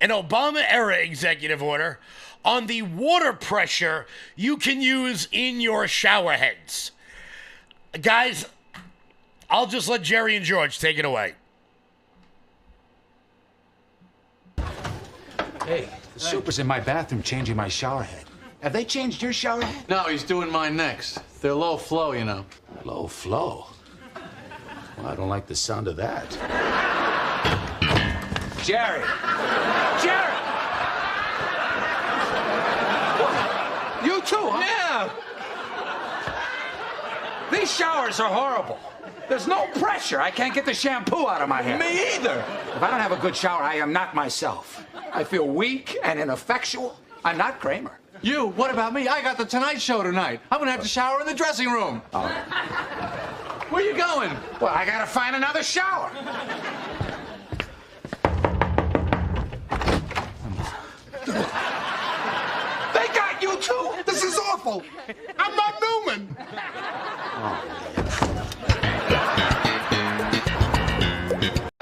an Obama-era executive order on the water pressure you can use in your shower heads. Guys, I'll just let Jerry and George take it away. Hey, the super's in my bathroom changing my shower head. Have they changed your shower head? No, he's doing mine next. They're low flow, you know. Low flow? Well, I don't like the sound of that. Jerry! Jerry! What? You too, huh? Yeah! These showers are horrible. There's no pressure. I can't get the shampoo out of my hair. Me either. If I don't have a good shower, I am not myself. I feel weak and ineffectual. I'm not Kramer. You? What about me? I got the Tonight Show tonight. I'm gonna have to shower in the dressing room. Oh. Where you going? Well, I gotta find another shower. They got you too? This is awful. I'm not Newman.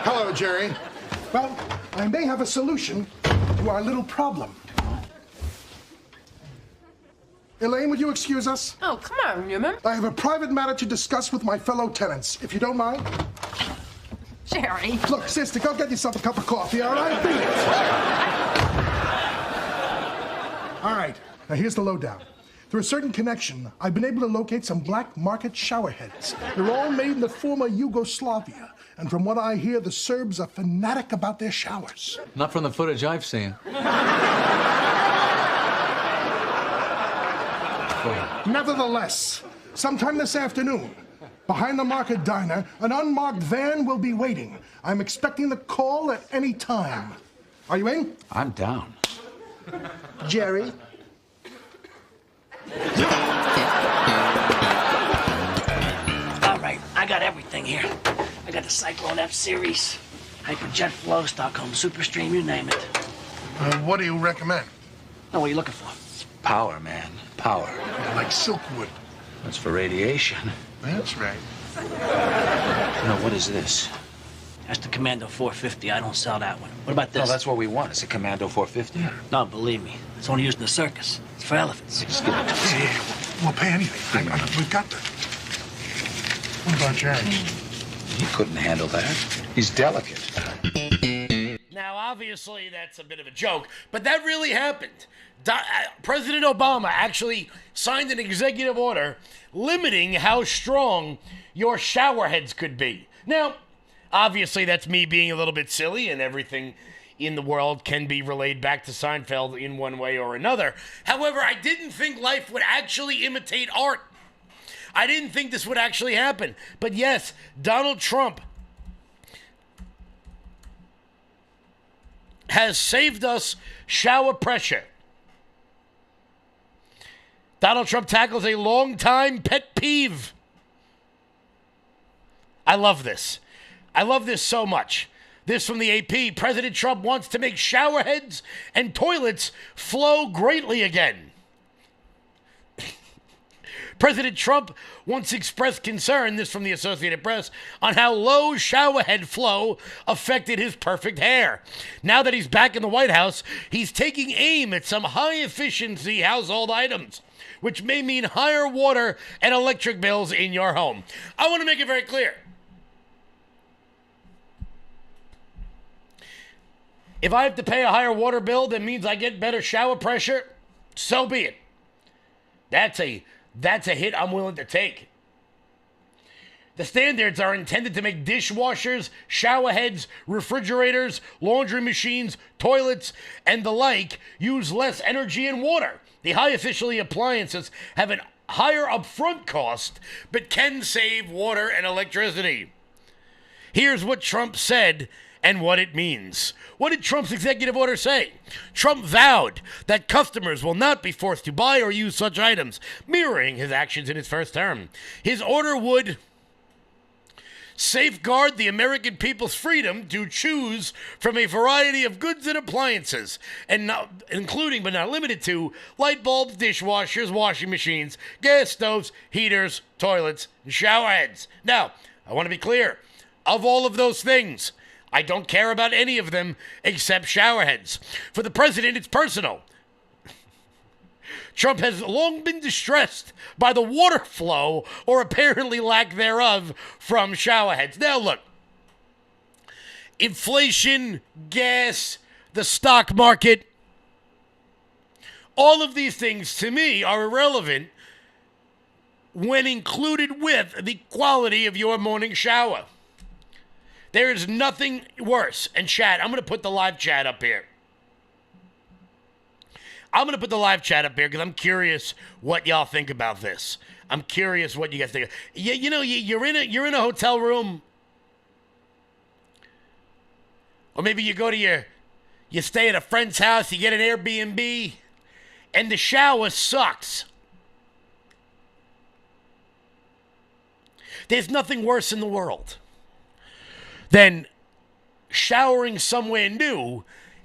Hello, Jerry. Well, I may have a solution to our little problem. Elaine, would you excuse us? Oh, come on, Newman. I have a private matter to discuss with my fellow tenants, if you don't mind. Jerry. Look, sister, go get yourself a cup of coffee, all right? Beat it. All right, now here's the lowdown. Through a certain connection, I've been able to locate some black market shower heads. They're all made in the former Yugoslavia. And from what I hear, the Serbs are fanatic about their showers. Not from the footage I've seen. Nevertheless, sometime this afternoon, behind the Market Diner, an unmarked van will be waiting. I'm expecting the call at any time. Are you in? I'm down. Jerry? All right, I got everything here. I got the Cyclone F Series, Hyperjet Flow, Stockholm Superstream, you name it. What do you recommend? Now, what are you looking for? Power, man. Power. Like Silkwood. That's for radiation. That's right. Now, what is this? That's the Commando 450. I don't sell that one. What about this? No, that's what we want. It's a Commando 450. No, believe me. It's only used in the circus. It's for elephants. Just give it to us. Yeah, we'll pay anything. We've got the... What about Jerry? He couldn't handle that. He's delicate. Now, obviously, that's a bit of a joke, but that really happened. President Obama actually signed an executive order limiting how strong your shower heads could be. Now, obviously, that's me being a little bit silly, and everything in the world can be relayed back to Seinfeld in one way or another. However, I didn't think life would actually imitate art. I didn't think this would actually happen. But yes, Donald Trump has saved us shower pressure. Donald Trump tackles a long-time pet peeve. I love this. I love this so much. This from the AP. President Trump wants to make shower heads and toilets flow greatly again. President Trump once expressed concern, this from the Associated Press, on how low shower head flow affected his perfect hair. Now that he's back in the White House, he's taking aim at some high-efficiency household items, which may mean higher water and electric bills in your home. I want to make it very clear. If I have to pay a higher water bill that means I get better shower pressure, so be it. That's a hit I'm willing to take. The standards are intended to make dishwashers, shower heads, refrigerators, laundry machines, toilets, and the like use less energy and water. The high-efficiency appliances have a higher upfront cost, but can save water and electricity. Here's what Trump said and what it means. What did Trump's executive order say? Trump vowed that customers will not be forced to buy or use such items, mirroring his actions in his first term. His order would safeguard the American people's freedom to choose from a variety of goods and appliances, and including but not limited to light bulbs, dishwashers, washing machines, gas stoves, heaters, toilets, and shower heads. Now, I want to be clear. Of all of those things, I don't care about any of them except shower heads. For the president, it's personal. Trump has long been distressed by the water flow, or apparently lack thereof, from shower heads. Now look, inflation, gas, the stock market, all of these things to me are irrelevant when included with the quality of your morning shower. There is nothing worse. And chat, I'm going to put the live chat up here. I'm going to put the live chat up here because I'm curious what y'all think about this. I'm curious what you guys think. You know, you're in a hotel room, or maybe you go to you stay at a friend's house, you get an Airbnb, and the shower sucks. There's nothing worse in the world than showering somewhere new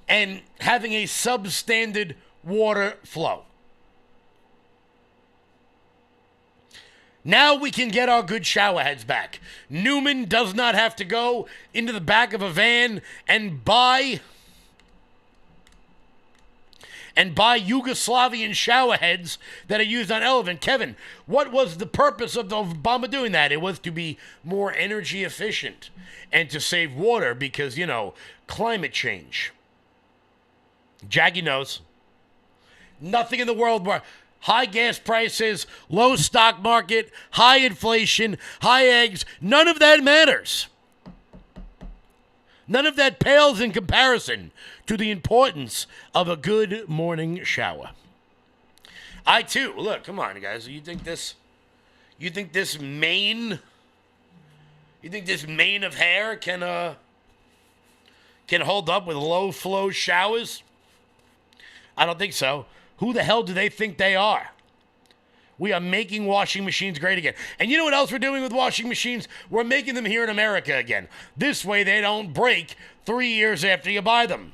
and having a substandard water flow. Now we can get our good shower heads back. Newman does not have to go into the back of a van and buy Yugoslavian shower heads that are used on elephant. Kevin, what was the purpose of Obama doing that? It was to be more energy efficient and to save water because, you know, climate change. Jackie knows. Nothing in the world high gas prices, low stock market, high inflation, high eggs. None of that matters. None of that pales in comparison to the importance of a good morning shower. I too, look, come on, guys. You think this mane of hair can hold up with low flow showers? I don't think so. Who the hell do they think they are? We are making washing machines great again. And you know what else we're doing with washing machines? We're making them here in America again. This way they don't break 3 years after you buy them.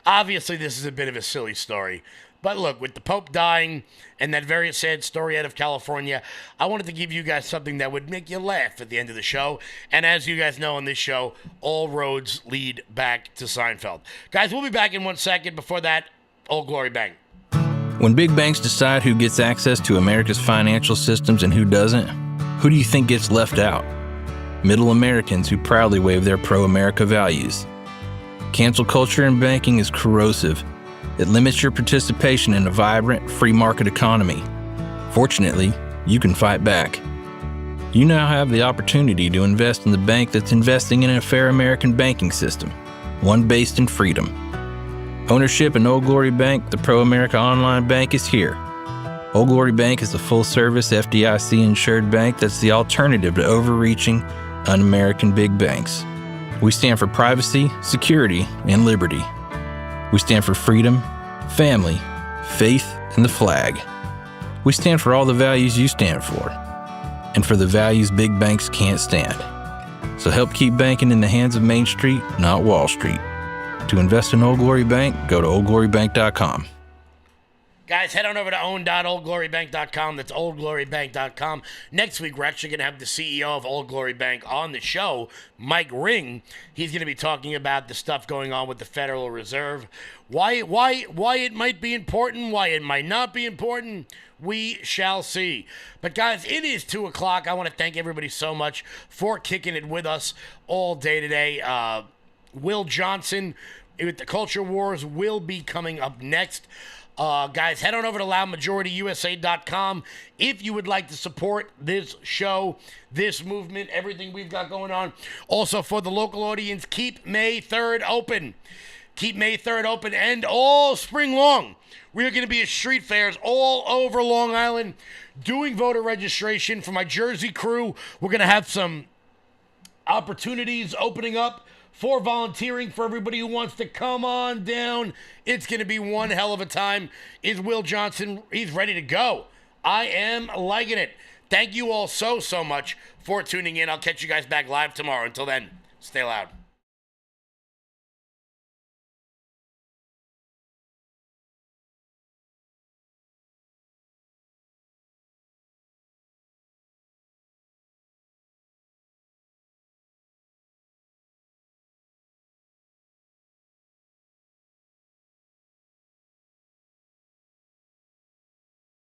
Obviously, this is a bit of a silly story. But look, with the Pope dying and that very sad story out of California, I wanted to give you guys something that would make you laugh at the end of the show. And as you guys know on this show, all roads lead back to Seinfeld. Guys, we'll be back in 1 second. Before that, Old Glory Bank. When big banks decide who gets access to America's financial systems and who doesn't, who do you think gets left out? Middle Americans who proudly wave their pro-America values. Cancel culture in banking is corrosive. It limits your participation in a vibrant, free market economy. Fortunately, you can fight back. You now have the opportunity to invest in the bank that's investing in a fair American banking system, one based in freedom. Ownership in Old Glory Bank, the pro-America online bank, is here. Old Glory Bank is a full-service FDIC-insured bank that's the alternative to overreaching, un-American big banks. We stand for privacy, security, and liberty. We stand for freedom, family, faith, and the flag. We stand for all the values you stand for, and for the values big banks can't stand. So help keep banking in the hands of Main Street, not Wall Street. To invest in Old Glory Bank, go to oldglorybank.com. Guys, head on over to own.oldglorybank.com. That's oldglorybank.com. Next week, we're actually going to have the CEO of Old Glory Bank on the show, Mike Ring. He's going to be talking about the stuff going on with the Federal Reserve. Why it might be important, why it might not be important, we shall see. But guys, it is 2 o'clock. I want to thank everybody so much for kicking it with us all day today. Will Johnson with the Culture Wars will be coming up next. Guys, head on over to loudmajorityusa.com if you would like to support this show, this movement, everything we've got going on. Also, for the local audience, keep May 3rd open. Keep May 3rd open, and all spring long, we're going to be at street fairs all over Long Island doing voter registration. For my Jersey crew, we're going to have some opportunities opening up for volunteering for everybody who wants to come on down. It's going to be one hell of a time. Is Will Johnson, he's ready to go. I am liking it. Thank you all so much for tuning in. I'll catch you guys back live tomorrow. Until then, stay loud.